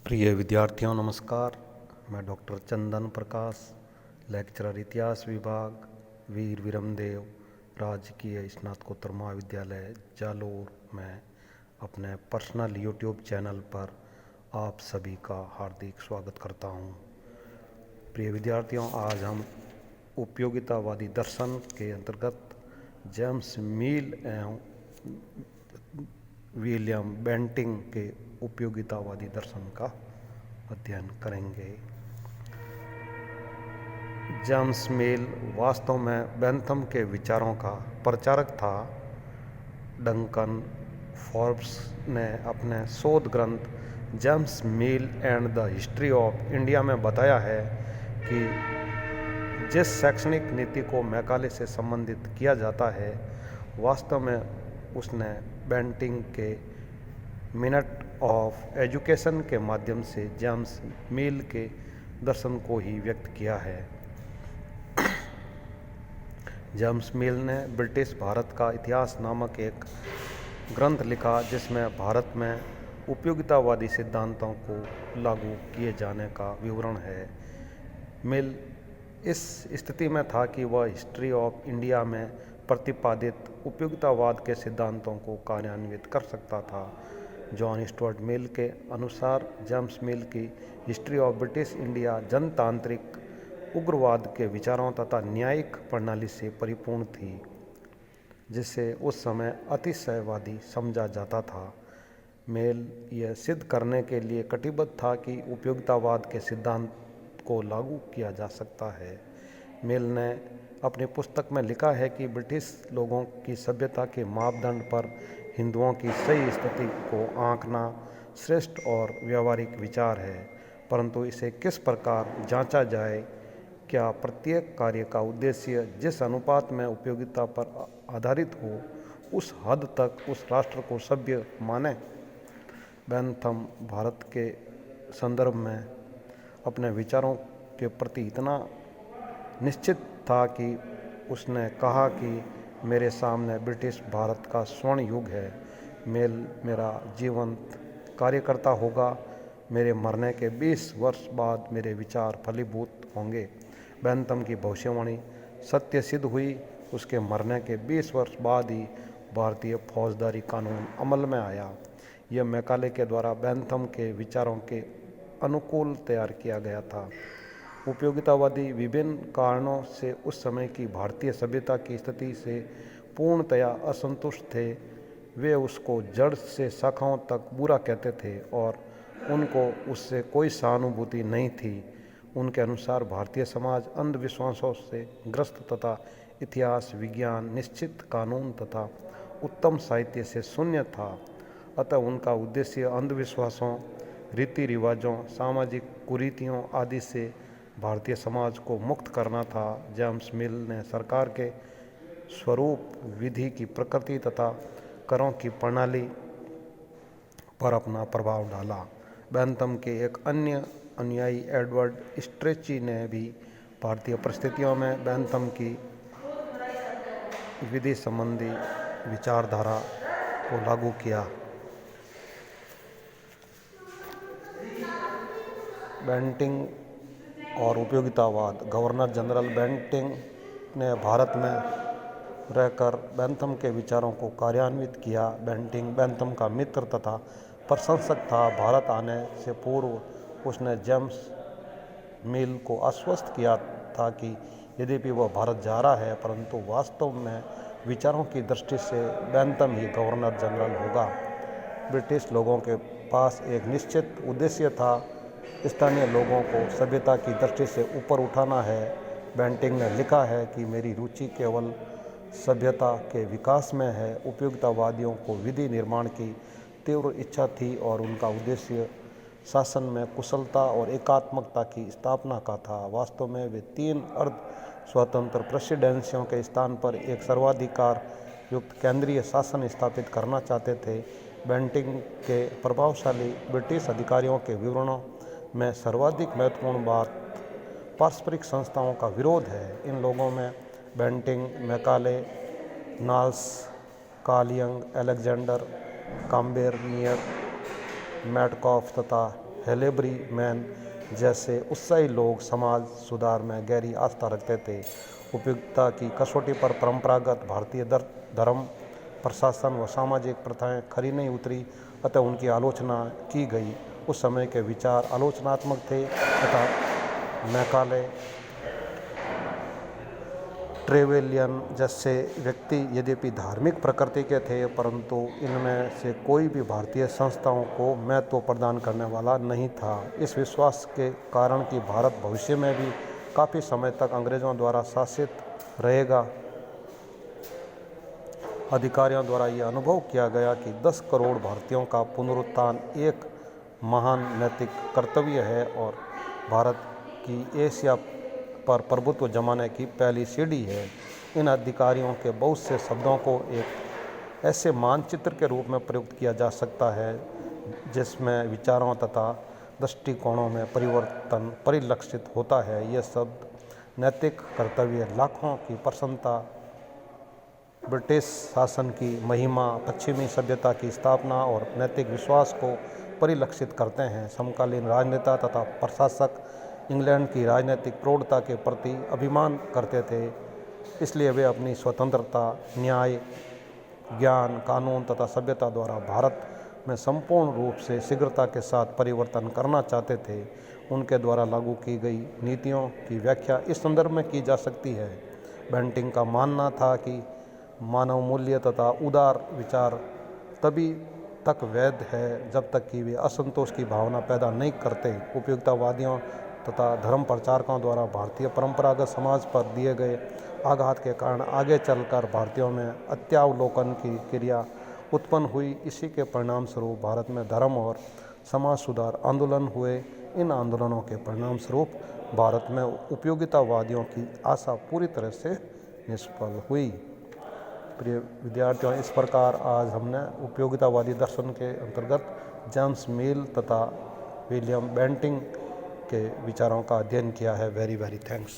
प्रिय विद्यार्थियों नमस्कार। मैं डॉक्टर चंदन प्रकाश, लेक्चरर इतिहास विभाग, वीर विरमदेव राजकीय स्नातकोत्तर महाविद्यालय जालोर में अपने पर्सनल यूट्यूब चैनल पर आप सभी का हार्दिक स्वागत करता हूं। प्रिय विद्यार्थियों, आज हम उपयोगितावादी दर्शन के अंतर्गत जेम्स मिल एवं विलियम बेंटिंग के उपयोगितावादी दर्शन का अध्ययन करेंगे। जेम्स मिल वास्तव में बेंथम के विचारों का प्रचारक था। डंकन फोर्ब्स ने अपने शोध ग्रंथ James mill and the history of India में बताया है कि जिस शैक्षणिक नीति को मैकाले से संबंधित किया जाता है, वास्तव में उसने बेंटिंग के मिनट ऑफ एजुकेशन के माध्यम से जेम्स मिल के दर्शन को ही व्यक्त किया है। जेम्स मिल ने ब्रिटिश भारत का इतिहास नामक एक ग्रंथ लिखा, जिसमें भारत में उपयोगितावादी सिद्धांतों को लागू किए जाने का विवरण है। मिल इस स्थिति में था कि वह हिस्ट्री ऑफ इंडिया में प्रतिपादित उपयोगितावाद के सिद्धांतों को कार्यान्वित कर सकता था। जॉन स्टुअर्ट मिल के अनुसार जेम्स मिल की हिस्ट्री ऑफ ब्रिटिश इंडिया जनतांत्रिक उग्रवाद के विचारों तथा न्यायिक प्रणाली से परिपूर्ण थी, जिसे उस समय अतिशयवादी समझा जाता था। मिल यह सिद्ध करने के लिए कटिबद्ध था कि उपयोगितावाद के सिद्धांत को लागू किया जा सकता है। मिल ने अपनी पुस्तक में लिखा है कि ब्रिटिश लोगों की सभ्यता के मापदंड पर हिंदुओं की सही स्थिति को आंकना श्रेष्ठ और व्यावहारिक विचार है, परंतु इसे किस प्रकार जांचा जाए, क्या प्रत्येक कार्य का उद्देश्य जिस अनुपात में उपयोगिता पर आधारित हो, उस हद तक उस राष्ट्र को सभ्य माने। बेंथम भारत के संदर्भ में अपने विचारों के प्रति इतना निश्चित था कि उसने कहा कि मेरे सामने ब्रिटिश भारत का स्वर्ण युग है। मिल मेरा जीवंत कार्यकर्ता होगा। मेरे मरने के 20 वर्ष बाद मेरे विचार फलीभूत होंगे। बेंथम की भविष्यवाणी सत्य सिद्ध हुई। उसके मरने के 20 वर्ष बाद ही भारतीय फौजदारी कानून अमल में आया। यह मैकाले के द्वारा बेंथम के विचारों के अनुकूल तैयार किया गया था। उपयोगितावादी विभिन्न कारणों से उस समय की भारतीय सभ्यता की स्थिति से पूर्णतया असंतुष्ट थे। वे उसको जड़ से शाखाओं तक बुरा कहते थे और उनको उससे कोई सहानुभूति नहीं थी। उनके अनुसार भारतीय समाज अंधविश्वासों से ग्रस्त तथा इतिहास, विज्ञान, निश्चित कानून तथा उत्तम साहित्य से शून्य था। अतः उनका उद्देश्य अंधविश्वासों, रीति रिवाजों, सामाजिक कुरीतियों आदि से भारतीय समाज को मुक्त करना था। जेम्स मिल ने सरकार के स्वरूप, विधि की प्रकृति तथा करों की प्रणाली पर अपना प्रभाव डाला। बेंथम के एक अन्य अनुयायी एडवर्ड स्ट्रेची ने भी भारतीय परिस्थितियों में बेंथम की विधि संबंधी विचारधारा को लागू किया। बेंटिंग और उपयोगितावाद। गवर्नर जनरल बेंटिंग ने भारत में रहकर बेंथम के विचारों को कार्यान्वित किया। बेंटिंग बेंथम का मित्र तथा प्रशंसक था। भारत आने से पूर्व उसने जेम्स मिल को आश्वस्त किया था कि यद्यपि वह भारत जा रहा है, परंतु वास्तव में विचारों की दृष्टि से बेंथम ही गवर्नर जनरल होगा। ब्रिटिश लोगों के पास एक निश्चित उद्देश्य था, स्थानीय लोगों को सभ्यता की दृष्टि से ऊपर उठाना है। बेंटिंग ने लिखा है कि मेरी रुचि केवल सभ्यता के विकास में है। उपयोगितावादियों को विधि निर्माण की तीव्र इच्छा थी और उनका उद्देश्य शासन में कुशलता और एकात्मकता की स्थापना का था। वास्तव में वे 3 अर्ध स्वतंत्र प्रेसिडेंसियों के स्थान पर एक सर्वाधिकार युक्त केंद्रीय शासन स्थापित करना चाहते थे। बेंटिंग के प्रभावशाली ब्रिटिश अधिकारियों के विवरणों में सर्वाधिक महत्वपूर्ण बात पारस्परिक संस्थाओं का विरोध है। इन लोगों में Bentinck, Macaulay, Knowles, Carl Young, Alexander Combermere, Metcalfe तथा हेलेबरी मैन जैसे उत्साही लोग समाज सुधार में गहरी आस्था रखते थे। उपयुक्तता की कसौटी पर परंपरागत भारतीय धर्म, प्रशासन व सामाजिक प्रथाएं खरी नहीं उतरी, अतः उनकी आलोचना की गई। उस समय के विचार आलोचनात्मक थे तथा मैकाले, ट्रेवेलियन जैसे व्यक्ति यद्यपि धार्मिक प्रकृति के थे, परंतु इनमें से कोई भी भारतीय संस्थाओं को महत्व प्रदान करने वाला नहीं था। इस विश्वास के कारण कि भारत भविष्य में भी काफ़ी समय तक अंग्रेज़ों द्वारा शासित रहेगा, अधिकारियों द्वारा यह अनुभव किया गया कि 10 करोड़ भारतीयों का पुनरुत्थान एक महान नैतिक कर्तव्य है और भारत की एशिया पर प्रभुत्व जमाने की पहली सीढ़ी है। इन अधिकारियों के बहुत से शब्दों को एक ऐसे मानचित्र के रूप में प्रयुक्त किया जा सकता है जिसमें विचारों तथा दृष्टिकोणों में परिवर्तन परिलक्षित होता है। यह शब्द नैतिक कर्तव्य, लाखों की प्रसन्नता, ब्रिटिश शासन की महिमा, पश्चिमी सभ्यता की स्थापना और नैतिक विश्वास को परिलक्षित करते हैं। समकालीन राजनेता तथा प्रशासक इंग्लैंड की राजनीतिक प्रौढ़ता के प्रति अभिमान करते थे, इसलिए वे अपनी स्वतंत्रता, न्याय, ज्ञान, कानून तथा सभ्यता द्वारा भारत में संपूर्ण रूप से शीघ्रता के साथ परिवर्तन करना चाहते थे। उनके द्वारा लागू की गई नीतियों की व्याख्या इस संदर्भ में की जा सकती है। बेंटिंग का मानना था कि मानव मूल्य तथा उदार विचार तभी तक वैध है जब तक कि वे असंतोष की भावना पैदा नहीं करते। उपयुक्ततावादियों तथा धर्म प्रचारकों द्वारा भारतीय परंपरागत समाज पर दिए गए आघात के कारण आगे चलकर भारतीयों में अत्यावलोकन की क्रिया उत्पन्न हुई। इसी के परिणाम स्वरूप भारत में धर्म और समाज सुधार आंदोलन हुए। इन आंदोलनों के परिणाम स्वरूप भारत में उपयोगितावादियों की आशा पूरी तरह से निष्फल हुई। प्रिय विद्यार्थियों, इस प्रकार आज हमने उपयोगितावादी दर्शन के अंतर्गत जेम्स मिल तथा विलियम बेंटिंग के विचारों का अध्ययन किया है। Very thanks.